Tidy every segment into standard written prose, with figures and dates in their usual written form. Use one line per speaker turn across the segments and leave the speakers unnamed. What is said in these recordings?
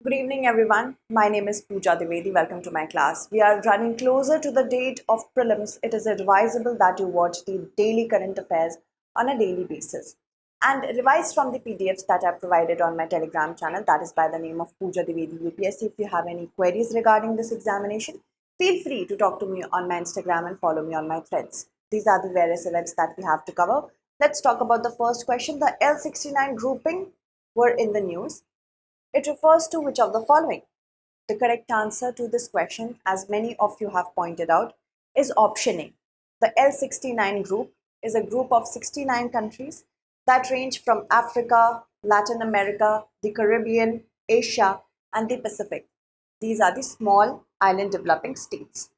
Good evening, everyone. My name is Pooja Dwivedi. Welcome to my class. We are running closer to the date of prelims. It is advisable that you watch the daily current affairs on a daily basis and revise from the PDFs that are provided on my Telegram channel. That is by the name of Pooja Dwivedi UPSC. If you have any queries regarding this examination, feel free to talk to me on my Instagram and follow me on my threads. These are the various events that we have to cover. Let's talk about the first question. The L69 grouping were in the news. It refers to which of the following? The correct answer to this question, as many of you have pointed out, is option A. The L69 group is a group of 69 countries that range from Africa, Latin America, the Caribbean, Asia, and the Pacific. These are the small island developing states.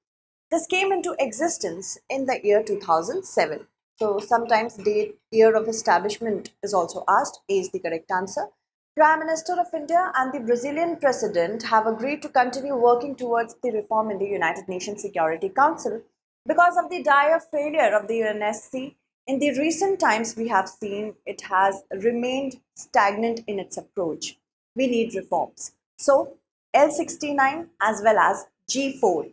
This came into existence in the year 2007. So sometimes date, year of establishment is also asked. A is the correct answer. Prime Minister of India and the Brazilian President have agreed to continue working towards the reform in the United Nations Security Council because of the dire failure of the UNSC. In the recent times, we have seen it has remained stagnant in its approach. We need reforms. So, L69 as well as G4.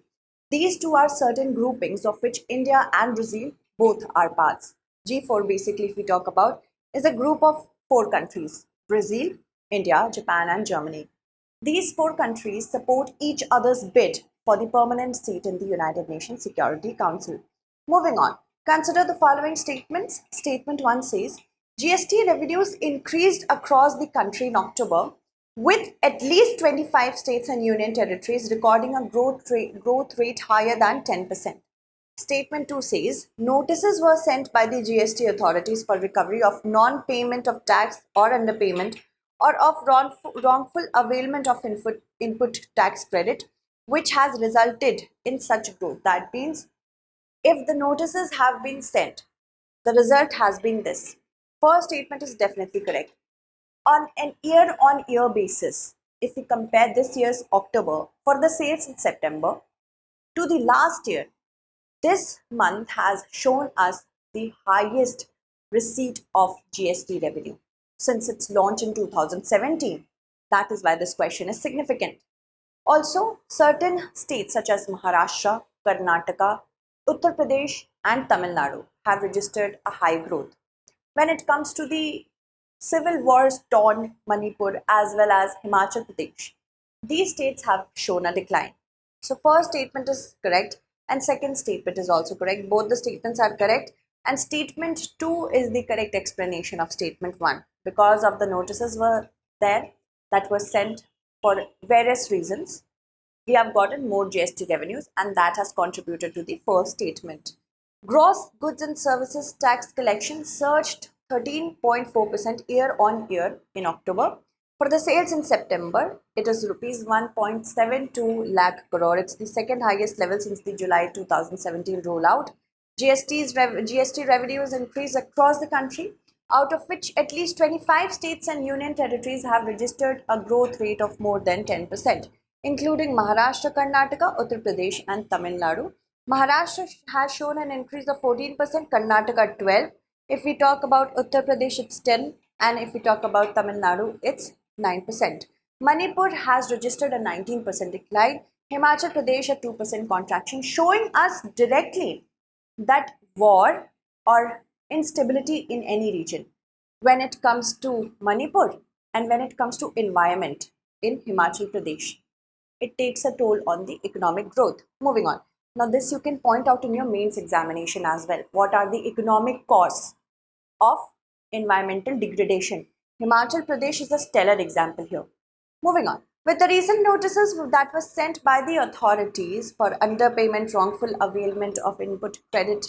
These two are certain groupings of which India and Brazil both are parts. G4, basically, if we talk about, is a group of four countries: Brazil, India, Japan, and Germany. These four countries support each other's bid for the permanent seat in the United Nations Security Council. Moving on, consider the following statements. Statement 1 says GST revenues increased across the country in October, with at least 25 states and union territories recording a growth rate higher than 10%. Statement 2 says notices were sent by the GST authorities for recovery of non-payment of tax or underpayment or of wrongful availment of input tax credit, which has resulted in such growth. That means if the notices have been sent, the result has been this. First statement is definitely correct. On an year-on-year basis, if we compare this year's October for the sales in September to the last year, this month has shown us the highest receipt of GST revenue since its launch in 2017. That is why this question is significant. Also, certain states such as Maharashtra, Karnataka, Uttar Pradesh, and Tamil Nadu have registered a high growth. When it comes to the civil wars torn Manipur as well as Himachal Pradesh, these states have shown a decline. So first statement is correct and second statement is also correct. Both the statements are correct, and statement 2 is the correct explanation of statement 1 because of the notices were there that were sent for various reasons. We have gotten more GST revenues, and that has contributed to the first statement. Gross goods and services tax collection surged 13.4% year on year in October. For the sales in September, it is rupees 1.72 lakh crore. It's the second highest level since the July 2017 rollout. GST revenues increased across the country, out of which at least 25 states and union territories have registered a growth rate of more than 10%, including Maharashtra, Karnataka, Uttar Pradesh, and Tamil Nadu. Maharashtra has shown an increase of 14%, Karnataka 12%. If we talk about Uttar Pradesh, it's 10%, and if we talk about Tamil Nadu, it's 9%. Manipur has registered a 19% decline, Himachal Pradesh a 2% contraction, showing us directly that war or instability in any region, when it comes to Manipur and when it comes to environment in Himachal Pradesh, it takes a toll on the economic growth. Moving on. Now this you can point out in your mains examination as well. What are the economic costs of environmental degradation? Himachal Pradesh is a stellar example here. Moving on. With the recent notices that were sent by the authorities for underpayment, wrongful availment of input credit,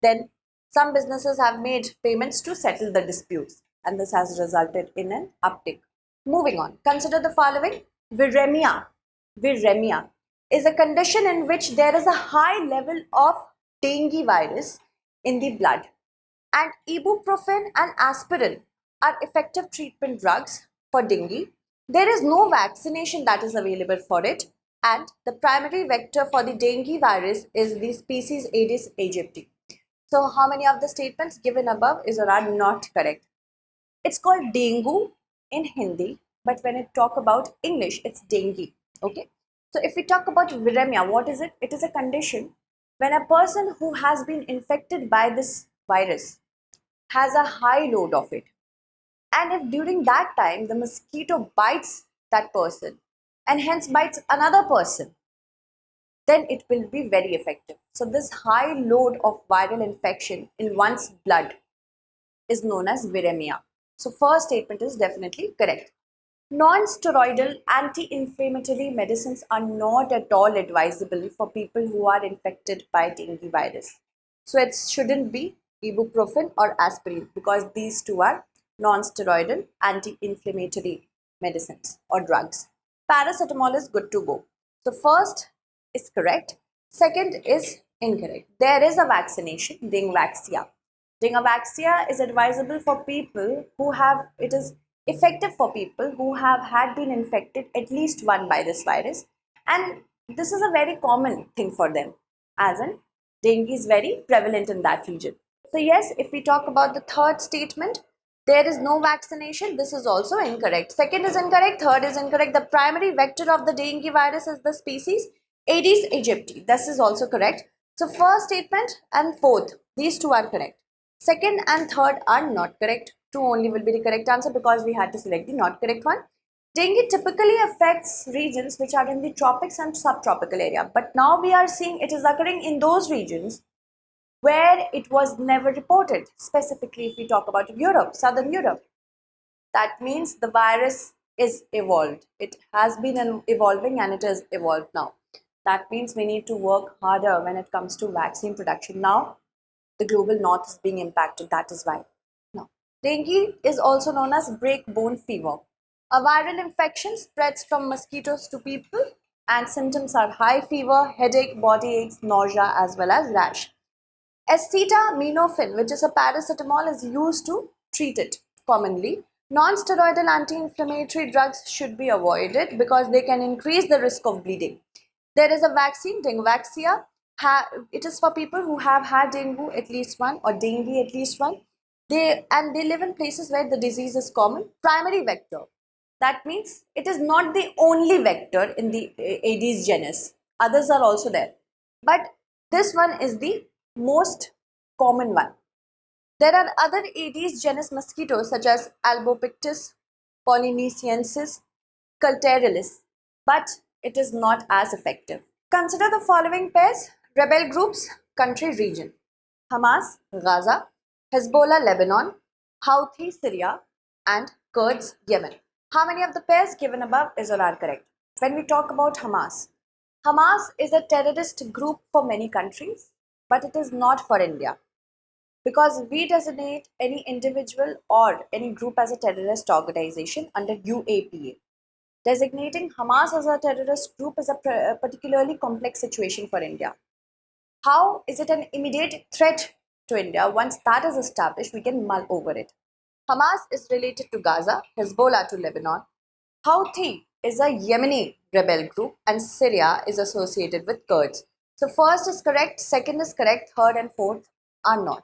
then some businesses have made payments to settle the disputes, and this has resulted in an uptick. Moving on. Consider the following. Viremia. Viremia is a condition in which there is a high level of dengue virus in the blood, and ibuprofen and aspirin are effective treatment drugs for dengue. There is no vaccination that is available for it, and the primary vector for the dengue virus is the species Aedes aegypti. So how many of the statements given above are not correct? It's called dengue in Hindi, but when it talk about English, it's dengue. Okay. So if we talk about viremia, what is it? It is a condition when a person who has been infected by this virus has a high load of it. And if during that time the mosquito bites that person and hence bites another person, then it will be very effective. So this high load of viral infection in one's blood is known as viremia. So first statement is definitely correct. Non-steroidal anti-inflammatory medicines are not at all advisable for people who are infected by dengue virus. So it shouldn't be ibuprofen or aspirin because these two are non-steroidal anti-inflammatory medicines or drugs. Paracetamol is good to go. So first is correct. Second is incorrect. There is a vaccination, Dengvaxia. Dengvaxia is advisable for people who have, it is effective for people who have had been infected at least one by this virus, and this is a very common thing for them, as in dengue is very prevalent in that region. So yes, if we talk about the third statement, there is no vaccination, this is also incorrect. Second is incorrect, third is incorrect. The primary vector of the dengue virus is the species Aedes aegypti. This is also correct. So first statement and fourth, these two are correct. Second and third are not correct. Two only will be the correct answer because we had to select the not correct one. Dengue typically affects regions which are in the tropics and subtropical area, but now we are seeing it is occurring in those regions where it was never reported. Specifically, if we talk about Europe, Southern Europe, that means the virus is evolved. It has been evolving and it is evolved now. That means we need to work harder when it comes to vaccine production. Now, the global north is being impacted. That is why. Now, dengue is also known as break-bone fever. A viral infection spreads from mosquitoes to people, and symptoms are high fever, headache, body aches, nausea, as well as rash. Acetaminophen, which is a paracetamol, is used to treat it commonly. Non-steroidal anti-inflammatory drugs should be avoided because they can increase the risk of bleeding. There is a vaccine, Dengvaxia. It is for people who have had dengue at least one or dengue at least one. They live in places where the disease is common. Primary vector. That means it is not the only vector in the Aedes genus. Others are also there. But this one is the most common one. There are other Aedes genus mosquitoes such as Albopictus, Polynesiensis, Culterilis, but it is not as effective. Consider the following pairs: rebel groups, country, region. Hamas, Gaza; Hezbollah, Lebanon; Houthi, Syria; and Kurds, Yemen. How many of the pairs given above is or are correct? When we talk about Hamas, Hamas is a terrorist group for many countries, but it is not for India. Because we designate any individual or any group as a terrorist organization under UAPA. Designating Hamas as a terrorist group is a particularly complex situation for India. How is it an immediate threat to India? Once that is established, we can mull over it. Hamas is related to Gaza, Hezbollah to Lebanon. Houthi is a Yemeni rebel group, and Syria is associated with Kurds. So first is correct, second is correct, third and fourth are not.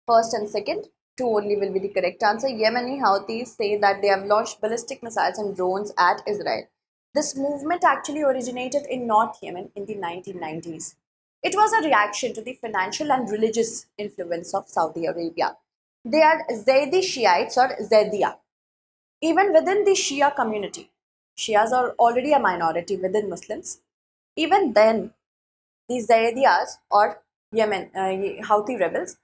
First and second, two only will be the correct answer. Yemeni Houthis say that they have launched ballistic missiles and drones at Israel. This movement actually originated in North Yemen in the 1990s. It was a reaction to the financial and religious influence of Saudi Arabia. They are Zaydi Shiites or Zaydiya. Even within the Shia community, Shias are already a minority within Muslims. Even then, the Zaydiyas or Houthi rebels,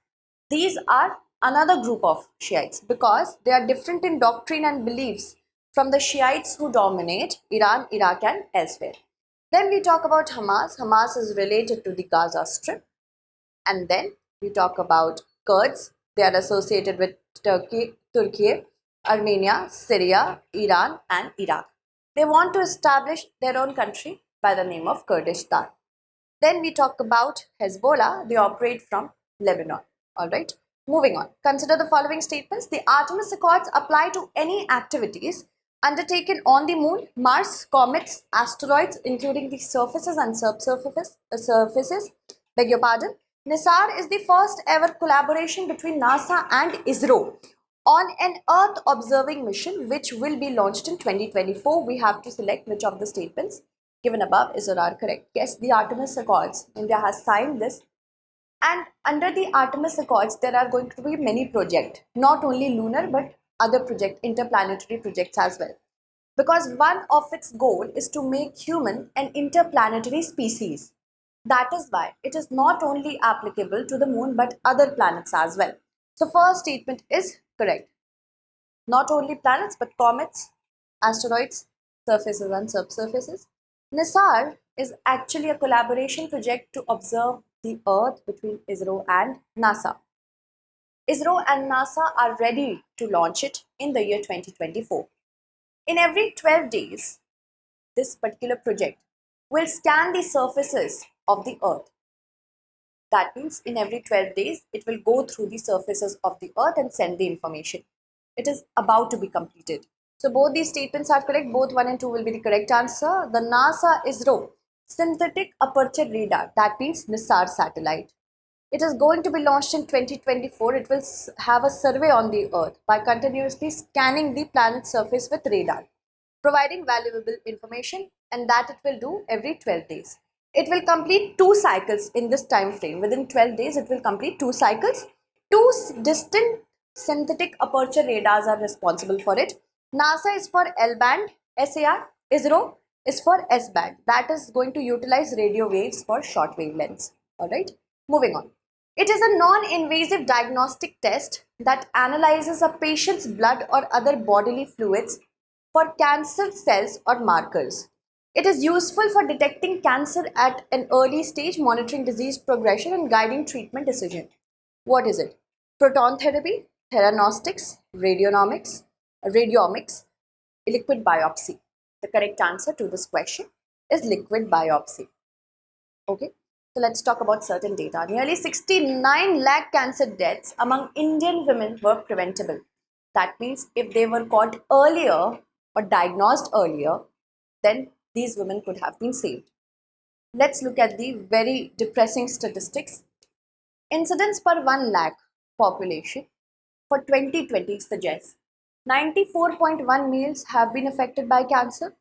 these are another group of Shiites because they are different in doctrine and beliefs from the Shiites who dominate Iran, Iraq and elsewhere. Then we talk about Hamas. Hamas is related to the Gaza Strip. And then we talk about Kurds. They are associated with Turkey, Armenia, Syria, Iran and Iraq. They want to establish their own country by the name of Kurdistan. Then we talk about Hezbollah. They operate from Lebanon. Alright, moving on. Consider the following statements. The Artemis Accords apply to any activities undertaken on the moon, Mars, comets, asteroids, including the surfaces and surfaces. Beg your pardon. NISAR is the first ever collaboration between NASA and ISRO On an Earth observing mission which will be launched in 2024, we have to select which of the statements given above is or are correct. Yes, the Artemis Accords. India has signed this. And under the Artemis Accords, there are going to be many projects, not only lunar but other projects, interplanetary projects as well. Because one of its goal is to make human an interplanetary species. That is why it is not only applicable to the moon but other planets as well. So first statement is correct. Not only planets but comets, asteroids, surfaces and subsurfaces. NISAR is actually a collaboration project to observe the Earth between ISRO and NASA. ISRO and NASA are ready to launch it in the year 2024. In every 12 days, this particular project will scan the surfaces of the Earth. That means in every 12 days, it will go through the surfaces of the Earth and send the information. It is about to be completed. So both these statements are correct. Both 1 and 2 will be the correct answer. The NASA ISRO Synthetic Aperture Radar, that means NISAR satellite. It is going to be launched in 2024. It will have a survey on the Earth by continuously scanning the planet's surface with radar, providing valuable information, and that it will do every 12 days. It will complete 2 cycles in this time frame. Within 12 days, it will complete 2 cycles. 2 distant synthetic aperture radars are responsible for it. NASA is for L-band, SAR, ISRO is for S-band. That is going to utilize radio waves for short wavelengths. Alright, moving on. It is a non-invasive diagnostic test that analyzes a patient's blood or other bodily fluids for cancer cells or markers. It is useful for detecting cancer at an early stage, monitoring disease progression and guiding treatment decision. What is it? Proton therapy, theranostics, radiomics, liquid biopsy. The correct answer to this question is liquid biopsy. Okay, so let's talk about certain data. Nearly 69 lakh cancer deaths among Indian women were preventable. That means if they were caught earlier or diagnosed earlier, then these women could have been saved. Let's look at the very depressing statistics. Incidence per 1 lakh population for 2020 suggests 94.1 males have been affected by cancer,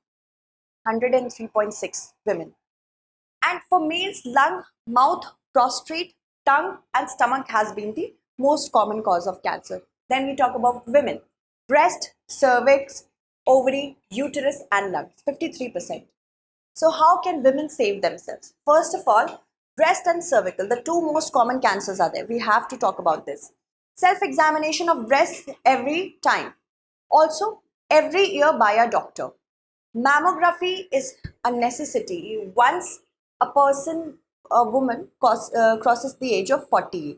103.6 women. And for males, lung, mouth, prostate, tongue and stomach has been the most common cause of cancer. Then we talk about women. Breast, cervix, ovary, uterus and lungs, 53%. So how can women save themselves? First of all, breast and cervical, the 2 most common cancers are there. We have to talk about this. Self-examination of breasts every time. Also, every year by a doctor. Mammography is a necessity once a woman crosses the age of 40.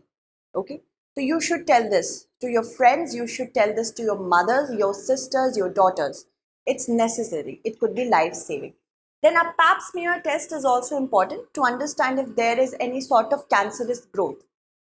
Okay, so you should tell this to your friends, you should tell this to your mothers, your sisters, your daughters. It's necessary. It could be life-saving. Then a pap smear test is also important to understand if there is any sort of cancerous growth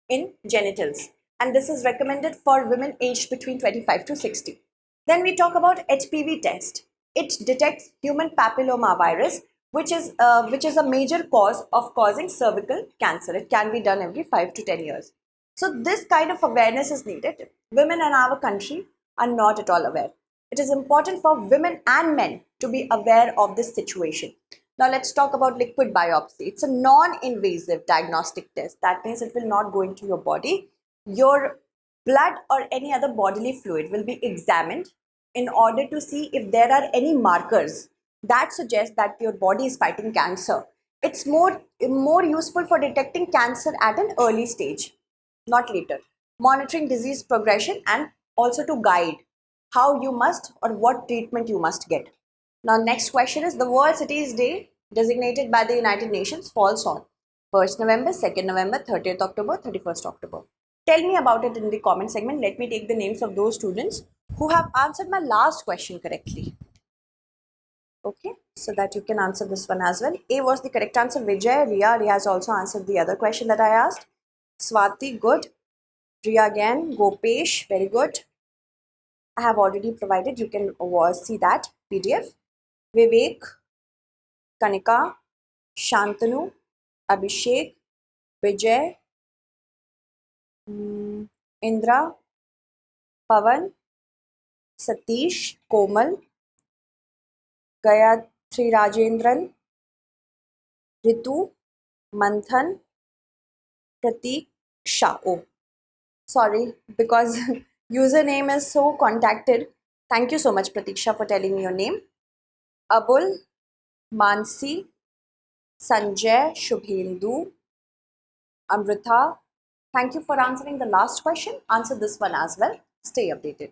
in genitals. And this is recommended for women aged between 25 to 60. Then we talk about HPV test. It detects human papilloma virus, which is a major cause of causing cervical cancer. It can be done every 5 to 10 years. So this kind of awareness is needed. Women in our country are not at all aware. It is important for women and men to be aware of this situation. Now let's talk about liquid biopsy. It's a non-invasive diagnostic test. That means it will not go into your body. Your blood or any other bodily fluid will be examined in order to see if there are any markers that suggest that your body is fighting cancer. It's more useful for detecting cancer at an early stage, not later. Monitoring disease progression and also to guide how you must or what treatment you must get. Now next question is, the World Cities Day designated by the United Nations falls on 1st November, 2nd November, 30th October, 31st October. Tell me about it in the comment segment. Let me take the names of those students who have answered my last question correctly. Okay, so that you can answer this one as well. A was the correct answer. Vijay, Riya has also answered the other question that I asked. Swati, good. Riya again. Gopesh, very good. I have already provided. You can see that PDF. Vivek, Kanika, Shantanu, Abhishek, Vijay, Indra, Pavan, Satish, Komal, Gayatri Rajendran, Ritu, Manthan, Pratik, Shah. Oh, sorry, because username is so contacted. Thank you so much, Pratiksha, for telling me your name. Abul, Mansi, Sanjay, Shubhendu, Amrita. Thank you for answering the last question. Answer this one as well. Stay updated.